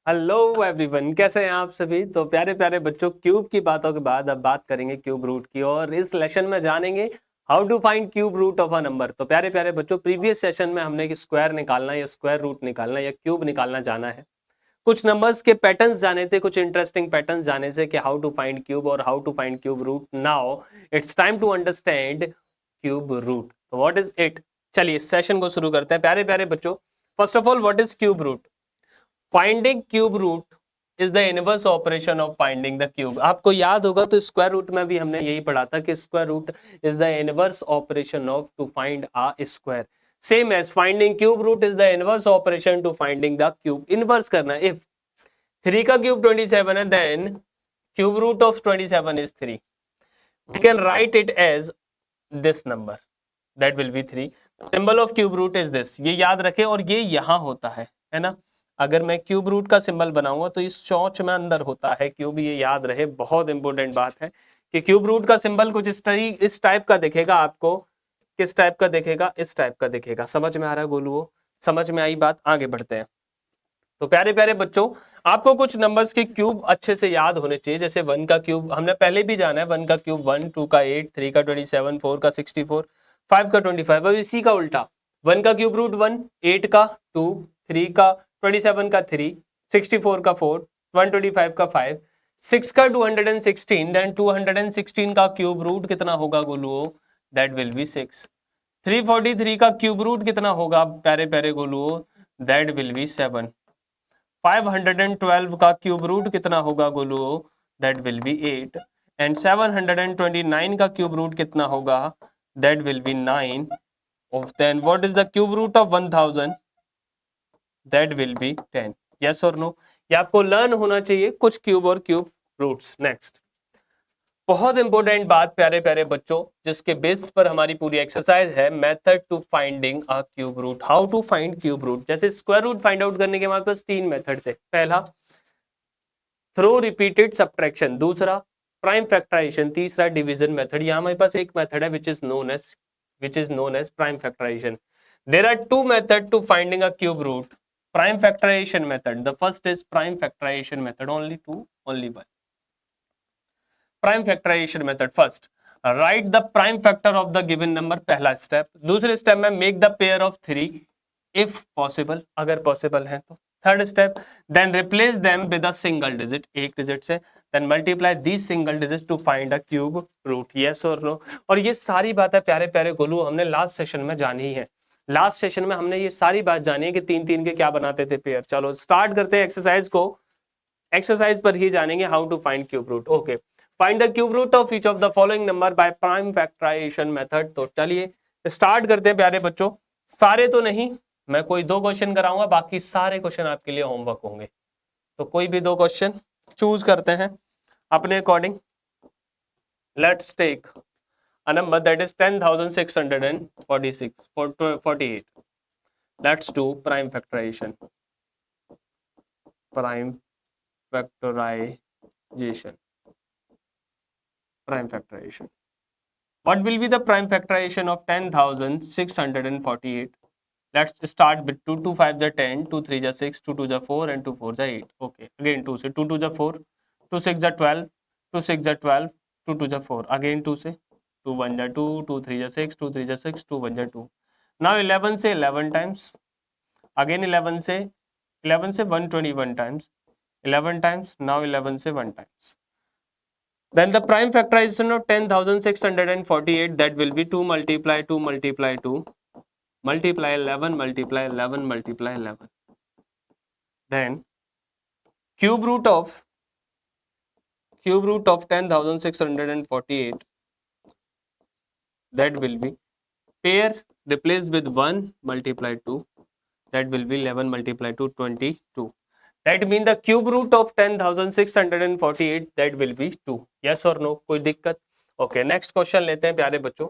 Hello everyone, कैसे हैं आप सभी। तो प्यारे प्यारे बच्चों, क्यूब की बातों के बाद अब बात करेंगे क्यूब रूट की, और इस लेसन में जानेंगे how to find cube root of a number. तो प्यारे प्यारे बच्चों, प्रीवियस सेशन में हमने कि स्क्वायर निकालना या स्क्वायर रूट निकालना या क्यूब निकालना जाना है। कुछ नंबर्स के पैटर्न्स जाने थे, कुछ इंटरेस्टिंग पैटर्न्स जाने से कि हाउ टू फाइंड क्यूब और how to find cube root. Now it's time to understand cube root. तो व्हाट इज इट। चलिए इस सेशन को शुरू करते हैं प्यारे प्यारे बच्चों। First of all, what is cube root. Finding cube root is the inverse operation of finding the cube. आपको याद होगा तो स्क्वायर रूट में भी हमने यही पढ़ा था कि square root is the inverse operation of to find a square. Same as finding cube root is the inverse operation to finding the cube. Inverse करना। इफ 3 का क्यूब 27 है, then cube root of 27 is 3। We can write it as this number, that will be 3। Symbol of cube root is this. ये याद रखें, और ये यहां होता है ना। अगर मैं क्यूब रूट का सिंबल बनाऊंगा तो इस चौच में अंदर होता है क्यूब। ये याद रहे, बहुत इंपॉर्टेंट बात है कि क्यूब रूट का सिंबल कुछ इस टाइप का दिखेगा आपको। किस टाइप का दिखेगा? इस टाइप का दिखेगा। समझ में आ रहा है गोलू? समझ में आई बात? आगे बढ़ते हैं। तो प्यारे प्यारे बच्चों, आपको कुछ नंबर्स के क्यूब अच्छे से याद होने चाहिए। जैसे 1 का क्यूब हमने पहले भी जाना है। 1 का क्यूब 1, 2 का 8, 3 का 27, 4 का 64, 5 का 25। अब इसी का उल्टा, 1 का क्यूब रूट 1, 8 का 2, 3 का 27 का 3, 64 का 4, 125 का 5, 6 का 216। देन 216 का क्यूब रूट कितना होगा गोलुओ? That will B 6। 343 का क्यूब रूट कितना होगा प्यारे प्यारे गोलुओ? That will B 7। 512 का क्यूब रूट कितना होगा गोलुओ? That will be 8। एंड 729 का क्यूब रूट कितना होगा? That will be 9। of then what is the cube root of 1000? that will be 10। yes or no? ये आपको लर्न होना चाहिए कुछ क्यूब और क्यूब रूट्स। नेक्स्ट, बहुत इंपॉर्टेंट बात प्यारे प्यारे बच्चों, जिसके बेस पर हमारी पूरी एक्सरसाइज है, method to finding a cube root. How to find cube root. जैसे स्क्वायर रूट फाइंड आउट करने के हमारे पास 3 मेथड थे। पहला थ्रो रिपीटेड सब्ट्रैक्शन, दूसरा प्राइम फैक्टराइजेशन, तीसरा डिवीजन मेथड। यहाँ हमारे पास एक मेथड है which is known as prime factorization. There are two methods to finding a cube root. Prime factorization method. The first is prime factorization method. Only two, only one. Prime factorization method. First, write the prime factor of the given number. पहला step. दूसरे step में make the pair of 3 if possible, अगर possible है तो। Third step, then replace them with a single digit, एक digit से। Then multiply these single digit to find a cube root. Yes और no? और ये सारी बातें प्यारे प्यारे गोलू हमने लास्ट सेशन में जानी है। लास्ट सेशन में हमने ये सारी बात जानी है कि 3 3 के क्या बनाते थे पेयर। चलो स्टार्ट करते हैं एक्सरसाइज को। एक्सरसाइज पर ही जानेंगे how to find cube root. Okay, find the cube root of each of the following number by prime factorization method. तो चलिए स्टार्ट करते हैं प्यारे बच्चों। सारे तो नहीं, मैं कोई 2 क्वेश्चन कराऊंगा, बाकी सारे क्वेश्चन आपके लिए होमवर्क होंगे। तो कोई भी 2 क्वेश्चन चूज करते हैं अपने according. Let's take a number that is 10,646 48। Let's do prime factorization. Prime factorization, prime factorization. What will be the prime factorization of 10,648? Let's start with 2 2 5 the 10, 2 3 the 6, 2 2 the 4, and 2 4 the 8. Okay, again 2 से 2 2 the 4, 2 6 the 12, 2 6 the 12, 2 2 the 4. Again 2 से 2 1 the 2, 2 3 the 6, 2 3 the 6, 2 1 the 2. Now 11 से 11 times. Again 11 से 121 times. 11 times. Now 11 से 1 times. Then the prime factorization of 10,648, that will be 2 multiply 2 multiply 2 multiply 11 multiply 11 multiply 11. Then cube root of 10,648, that will be pair replaced with 1 multiply 2, that will be 11 multiply 2 22. That means the cube root of 10,648, that will be 2. Yes or no? कोई दिक्कत? Okay, next question लेते हैं प्यारे बच्चों।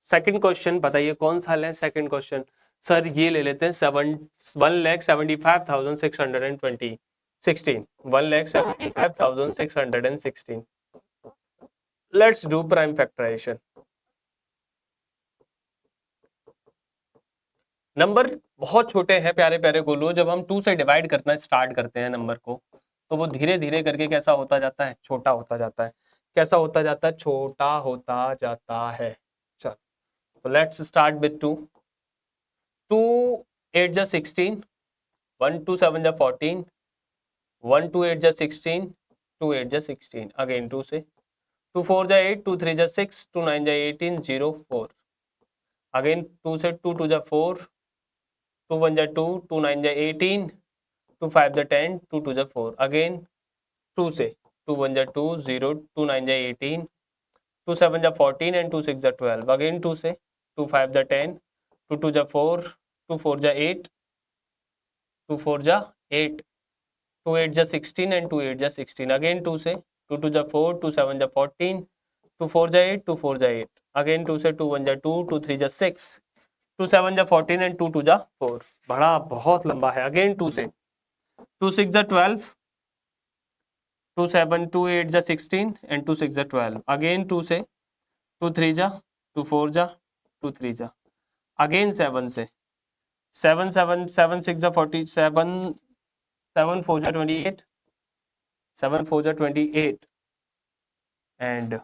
Second question बताइए कौन सा है सेकंड क्वेश्चन। सर ये ले लेते हैं 1,75,620 16 1,75,616। Let's do prime factorization. Number बहुत छोटे हैं प्यारे प्यारे गोलू, जब हम 2 से डिवाइड करना स्टार्ट करते हैं नंबर को, तो वो धीरे धीरे करके कैसा होता जाता है, छोटा होता जाता है। कैसा होता जाता है, छोटा होता जाता है। चल, तो लेट्स स्टार्ट विथ 2। 2 8 जा 16, 1 2 7 जा 14, 1 2 8 जा 16, 2 8 जा 16, अगेन 2 से, 2 4 जा 8, 2 3 जा 6, 2 9 जा 18, 0 4, अगेन 2 से, 2 2 जा 4, 2 1 जा 2, 2 9 जा 18, 2 5 जा 10, 2 2 जा 4, अगेन 2 से, 2 1 जा 2, 0, 2 9 जा 18, 2 7 जा 14 and 2 6 जा 12, अगेन 2 से, 2 5 जा 10, 2 2 जा 4, 2 4 जा 8, 2 4 जा 8, 2 8 जा 16 and 2 8 जा 16, अगेन 2 से, 2 2 जा 4, 2 7 जा 14, 2 4 जा 8, 2 4 जा 8, अगेन 2 से, 2 1 जा 2, 2 3 जा 6, 2 7 जा 14 and 2 2 जा 4, बड़ा बहुत लंबा है। अगेन 2 से, 2 6 जा 12, 2 7 2 8 जा 16 and 2 6 जा 12, अगेन 2 से, 2 3 जा, 2 4 जा, 2 3 जा, अगेन 7 से, 7 7 7 6 जा 47, 7 4 जा 28, 7 4 जा 28 एंड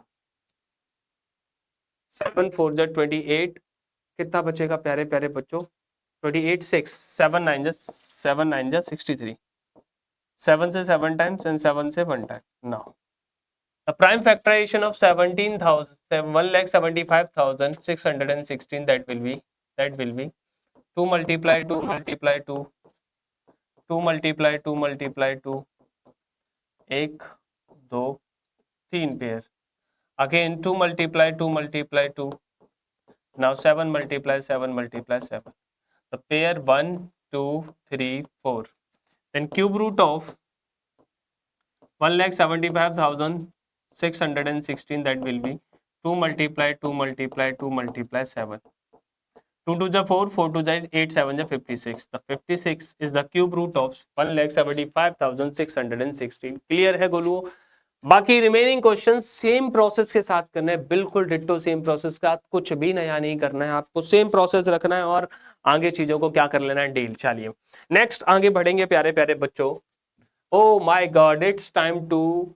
7 4 जा 28, कितना बचेगा प्यारे प्यारे बच्चों, 28 6, 7 9 जा 63, 7 से 7 टाइम्स एंड 7 से 1 time. Now the prime factorization of 1,75,616, that will be 2 multiply 2 multiply 2, 2 multiply 2 multiply 2, 1 2 3 pair, again 2 multiply 2 multiply 2, now 7 multiply 7 multiply 7, the pair 1 2 3 4, then cube root of 1,75,616, that will be 2 multiply 2 multiply 2 multiply 7, 2 2 जा 4, 4 2 जा 8, 7 जा 56, the 56 is the cube root of 1,75,616। Clear है गोलू? बाकी remaining question same process के साथ करने हैं, बिल्कुल डिट्टो सेम प्रोसेस का, कुछ भी नया नहीं करना है, आपको सेम प्रोसेस रखना है और आगे चीजों को क्या कर लेना है, डील। चलिए नेक्स्ट आगे बढ़ेंगे प्यारे प्यारे बच्चों। Oh my God, it's time to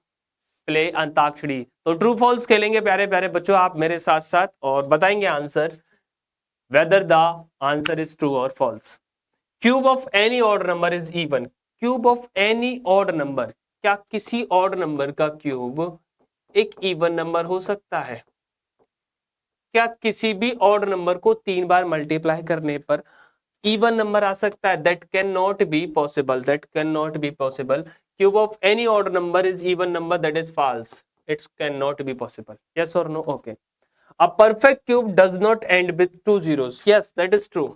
play antakshari. तो ट्रू फॉल्स खेलेंगे प्यारे प्यारे बच्चों आप मेरे साथ साथ, और बताएंगे answer, whether the answer is true और false. Cube of any odd number is even. Cube of any odd number, क्या किसी ऑड नंबर का क्यूब एक इवन नंबर हो सकता है? क्या किसी भी ऑड नंबर को 3 बार मल्टीप्लाई करने पर इवन नंबर आ सकता है? That can not be possible, that can not be possible. Cube of any odd number is even number, that is false, it's can not be possible. Yes और no? Okay. A perfect cube does not end with 2 zeros. Yes, that is true.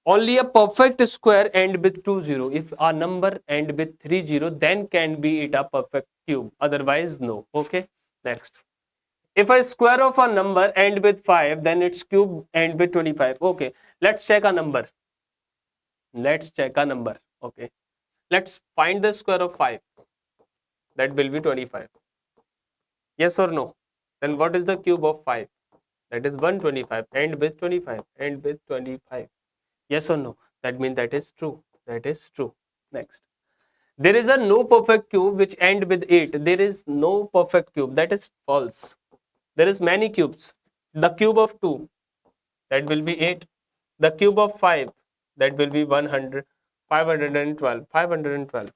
Only a perfect square end with 2 0. If a number end with 3 0, then can be it a perfect cube. Otherwise, no. Okay. Next. If a square of a number end with 5, then its cube end with 25. Okay. Let's check a number. Let's check a number. Okay. Let's find the square of 5. That will be 25. Yes or no? Then what is the cube of 5? That is 125. End with 25. End with 25. Yes or no? That means that is true. That is true. Next. There is a no perfect cube which end with 8. There is no perfect cube. That is false. There is many cubes. The cube of 2, that will be 8. The cube of 5, that will be 100, 512, 512.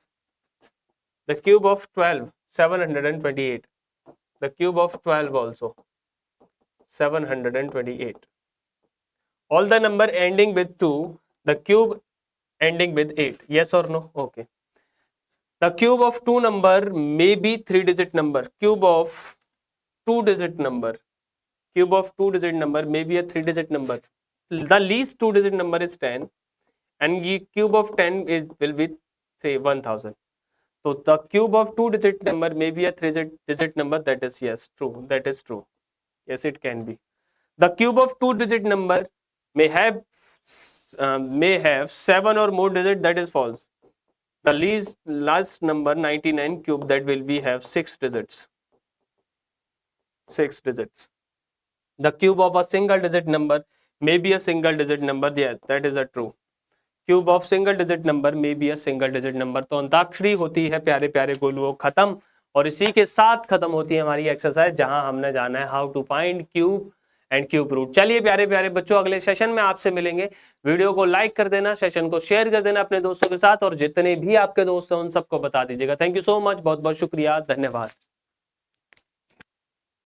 The cube of 12, 728. The cube of 12 also, 728. All the number ending with 2, the cube ending with 8. Yes or no? Okay. The cube of 2 number may be 3-digit number. Cube of 2-digit number. Cube of 2-digit number may be a 3-digit number. The least 2-digit number is 10, and the cube of 10 will be 1000. So the cube of 2-digit number may be a 3-digit number. That is yes, true. That is true. Yes, it can be. The cube of 2-digit number may have 7 or more digits. That is false. The last number 99 cube, that will be have 6 digits. 6 digits. The cube of a single digit number may be a single digit number, that is a true. Cube of single digit number may be a single digit number. तो अंताक्षरी होती है प्यारे प्यारे गोलुओं खत्म, और इसी के साथ खत्म होती है हमारी एक्सरसाइज, जहां हमने जाना है how to find cube and cube root. चलिए प्यारे प्यारे बच्चों, अगले सेशन में आपसे मिलेंगे। वीडियो को लाइक कर देना, सेशन को शेयर कर देना अपने दोस्तों के साथ, और जितने भी आपके दोस्त हैं उन सबको बता दीजिएगा। थैंक यू सो मच, बहुत बहुत शुक्रिया, धन्यवाद।